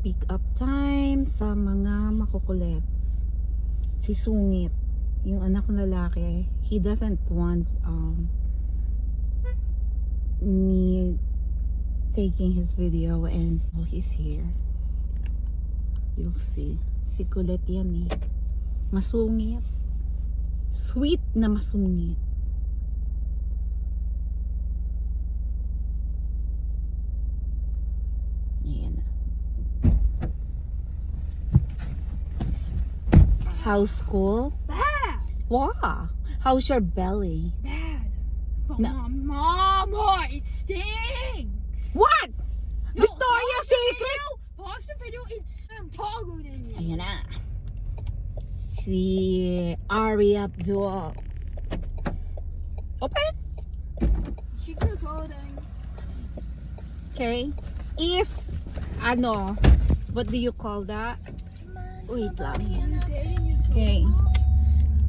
pick up time sa mga makukulit. Si Sungit, yung anak ng lalaki, he doesn't want me taking his video, and he's here. You'll see. Si kulit yan eh. Masungit. Sweet na masungit. Ayan. How's school? Bad. Wow. How's your belly? Bad. No. Mama, it stinks. What? No, Victoria's Secret? Pause the video. It's taller than you. Ayan na. Si Ari Abdul. Open. Secret coding. Okay. If, what do you call that? Wait lang. Okay.